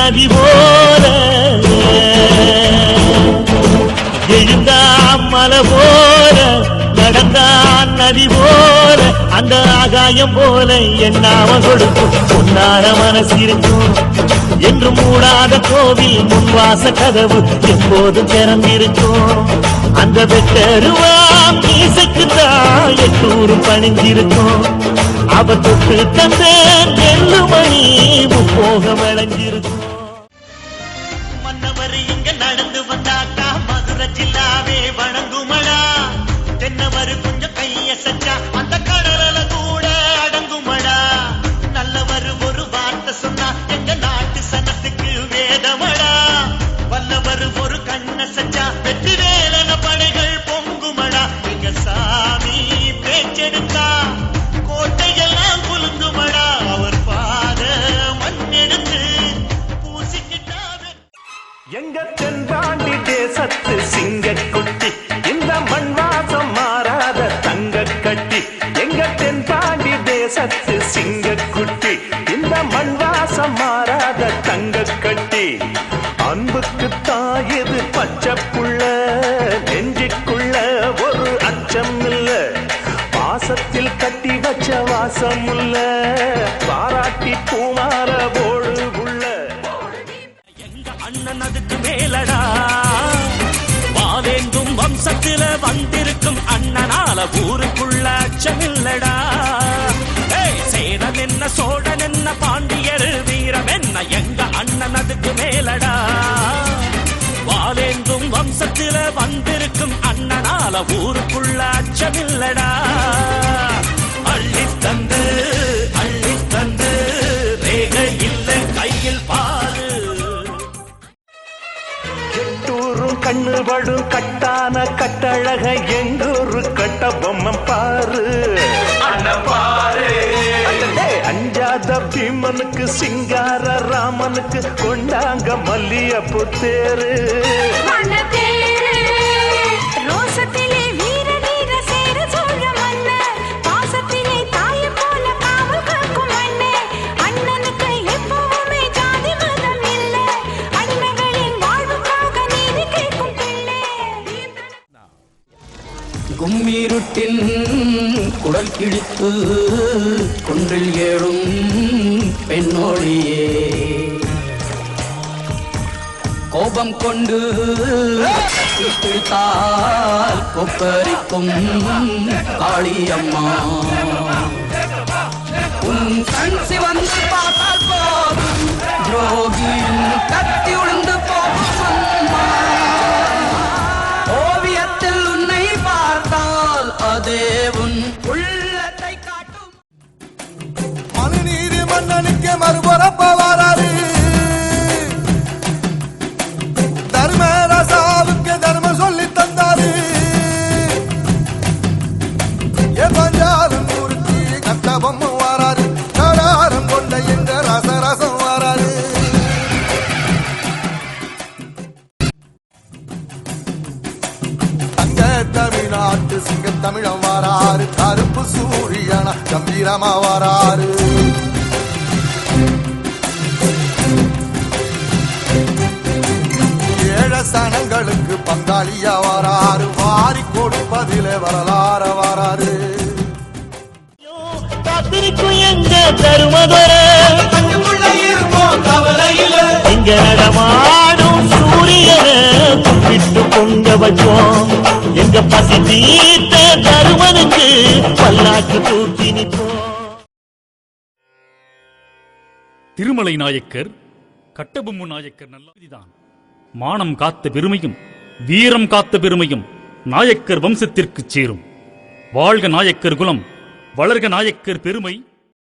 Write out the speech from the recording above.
நதி போல எழுந்தான் மலை போல நடந்தான் நதி போல அந்த ஆகாயம் போல என்னாம கொடுக்கும் பொன்னார மனசு இருக்கும் என்று மூடாத கோவில் முன்வாச கதவு எப்போதும் திறந்திருக்கும் அந்த வெட்டருவாம் மீசைக்குத்தான் எட்டூரும் பணிஞ்சிருக்கும் அவ தொட்டு தந்த நெல்லுமணி முப்போக விளைஞ்சிருக்கும் மன்னவர் இங்க நடந்து வந்தாக்கா மதுரை ஜில்லாவே வணங்குமடா தென்னவர் கொஞ்சம் கைய சச்சா அந்த கடல கூட அடங்குமடா நல்லவர் ஒரு வார்த்தை சொன்னா எங்க நாட்டு சனத்துக்கு வேதமடா வல்லவர் ஒரு கண்ண சச்சா வெற்றி வேலன படைகள் பொங்குமடா எங்க சாமி பேச்செடுத்தா கோட்டையெல்லாம் குலுங்குமடா அவர் பாத மண்ணெடுத்து பூசிக்கிட்டாவே எங்க தென்பாண்டி தேசத்து சிங்கக்குட்டி இந்த மண் வாசம் மாறாத தங்க கட்டி எங்க தென்பாண்டி தேசத்து சிங்கக்குட்டி இந்த மண் வாசம் மாறாத தங்க கட்டி அன்புக்கு தாயது பச்சை புள்ள நெஞ்சுக்குள்ள ஒரு அச்சம் இல்ல பாசத்தில் கட்டி வச்ச வாசம் உள்ள பாராட்டி பூமார போடு உள்ள எங்க அண்ணன் அதுக்கு மேலடா வாவேந்தும் வம்சத்தில வந்திருக்கும் அண்ணனால ஊருக்குள்ள அச்சமில்லடா சேரன் என்ன சோழன் என்ன பாண்டியர் வீரம் என்ன எங்க அண்ணன் அதுக்கு மேலடா வாவேந்தும் வம்சத்தில வந்திருக்கும் அண்ணனால ஊருக்குள்ள அச்சமில்லடா அள்ளி தந்து ரேக இல்ல கையில் பாரு எட்டூரும் கண்ணு படும் கட்டான கட்டழக எங்கூரு கட்ட பொம்மம் பாரு அஞ்சாத பீமனுக்கு சிங்கார ராமனுக்கு கொண்டாங்க மல்லியப்பு தேரு கும்மீருட்டின் குடல் கிழித்து குன்றில் ஏறும் பெண்ணோடியே கோபம் கொண்டு பிடித்தால் கொப்பரிக்கும் காளியம்மா உன் கண் சிவந்து பார்த்தால் போதும் துரோகியும் கத்தி உளுந்து போகும் ஓவியத்தில் உன்னை பார்த்தால் அதே உன் உள்ளத்தை காட்டும் மனுநீதி மன்னனுக்கு மறுபுறப்ப வராரு தர்மராசாவுக்கு தர்மம் சொல்லி தந்தாரு பஞ்சாலும் மூர்த்தி கட்டபொம்ம வராரு கடாரம் கொண்ட எங்க ரசரசம் வராரு தங்க தமிழ்நாட்டு சிங்க தமிழம் வராரு கருப்பு சூரியனா கம்பீரமா வராரு சனங்களுக்கு பங்காளியா வராரு வாரி கொடுப்பதிலே வரலாற வராரு காத்திருக்கும் எங்க தருமதுர இங்க நடமாடும் சூரியனை கும்பிட்டு பொங்க வச்சோம் எங்க பசி தீர்த்த தருமனுக்கு பல்லாக்கு தூக்கி நிற்போம். திருமலை நாயக்கர் கட்டபொம்மு நாயக்கர் நல்லதான் மானம் காத்த பெருமையும் வீரம் காத்த பெருமையும் நாயக்கர் வம்சத்திற்கு சேரும். வாழ்க நாயக்கர் குலம், வளர்க நாயக்கர் பெருமை.